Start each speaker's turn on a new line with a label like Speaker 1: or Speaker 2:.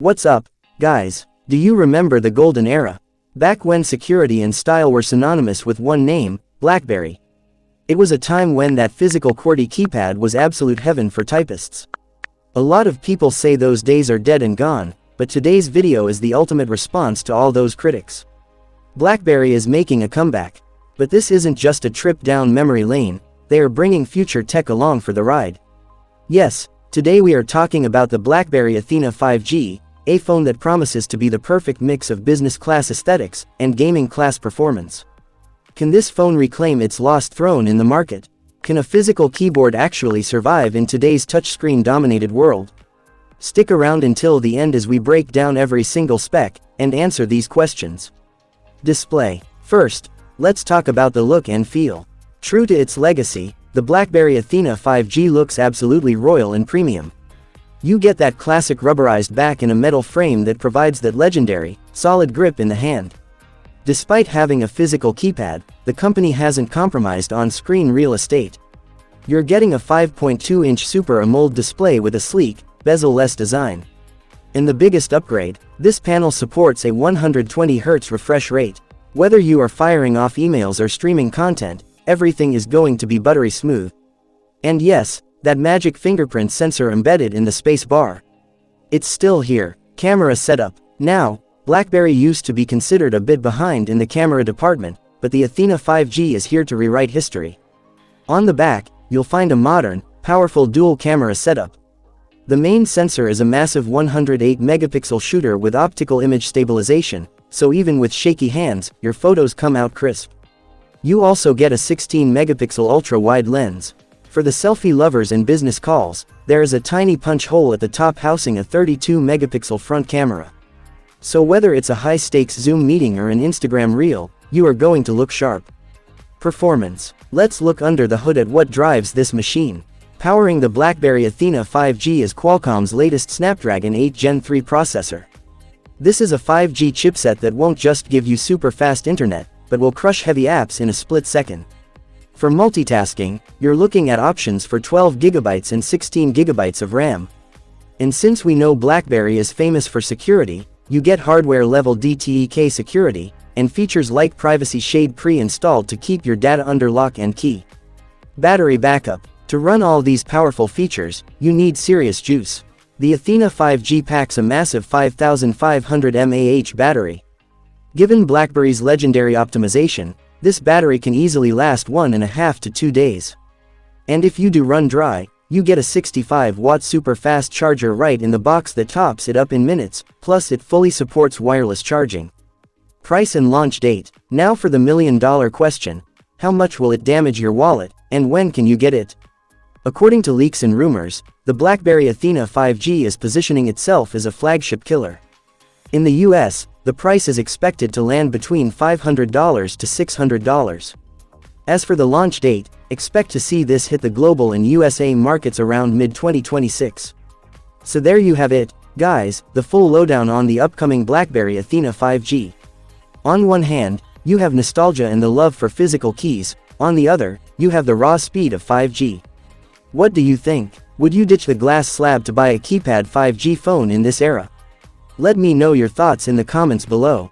Speaker 1: What's up, guys? Do you remember the golden era? Back when security and style were synonymous with one name, BlackBerry. It was a time when that physical QWERTY keypad was absolute heaven for typists. A lot of people say those days are dead and gone, but today's video is the ultimate response to all those critics. BlackBerry is making a comeback. But this isn't just a trip down memory lane, they are bringing future tech along for the ride. Yes, today we are talking about the BlackBerry Athena 5G, a phone that promises to be the perfect mix of business-class aesthetics and gaming-class performance. Can this phone reclaim its lost throne in the market? Can a physical keyboard actually survive in today's touchscreen-dominated world? Stick around until the end as we break down every single spec and answer these questions. Display. First, let's talk about the look and feel. True to its legacy, the BlackBerry Athena 5G looks absolutely royal and premium. You get that classic rubberized back in a metal frame that provides that legendary, solid grip in the hand. Despite having a physical keypad, the company hasn't compromised on screen real estate. You're getting a 5.2-inch Super AMOLED display with a sleek, bezel-less design. In the biggest upgrade, this panel supports a 120Hz refresh rate. Whether you are firing off emails or streaming content, everything is going to be buttery smooth. And yes, that magic fingerprint sensor embedded in the space bar. It's still here. Camera setup. Now, BlackBerry used to be considered a bit behind in the camera department, but the Athena 5G is here to rewrite history. On the back, you'll find a modern, powerful dual camera setup. The main sensor is a massive 108-megapixel shooter with optical image stabilization, so even with shaky hands, your photos come out crisp. You also get a 16-megapixel ultra-wide lens. For the selfie lovers and business calls, there is a tiny punch hole at the top housing a 32-megapixel front camera. So whether it's a high-stakes Zoom meeting or an Instagram reel, you are going to look sharp. Performance. Let's look under the hood at what drives this machine. Powering the BlackBerry Athena 5G is Qualcomm's latest Snapdragon 8 Gen 3 processor. This is a 5G chipset that won't just give you super fast internet, but will crush heavy apps in a split second. For multitasking, you're looking at options for 12GB and 16GB of RAM. And since we know BlackBerry is famous for security, you get hardware-level DTEK security, and features like Privacy Shade pre-installed to keep your data under lock and key. Battery backup. To run all these powerful features, you need serious juice. The Athena 5G packs a massive 5500 mAh battery. Given BlackBerry's legendary optimization, this battery can easily last 1.5 to 2 days. And if you do run dry, you get a 65-watt super fast charger right in the box that tops it up in minutes, plus it fully supports wireless charging. Price and launch date. Now for the million-dollar question. How much will it damage your wallet, and when can you get it? According to leaks and rumors, the BlackBerry Athena 5G is positioning itself as a flagship killer. In the US, the price is expected to land between $500 to $600. As for the launch date, expect to see this hit the global and USA markets around mid-2026. So there you have it, guys, the full lowdown on the upcoming BlackBerry Athena 5G. On one hand, you have nostalgia and the love for physical keys, on the other, you have the raw speed of 5G. What do you think? Would you ditch the glass slab to buy a keypad 5G phone in this era? Let me know your thoughts in the comments below.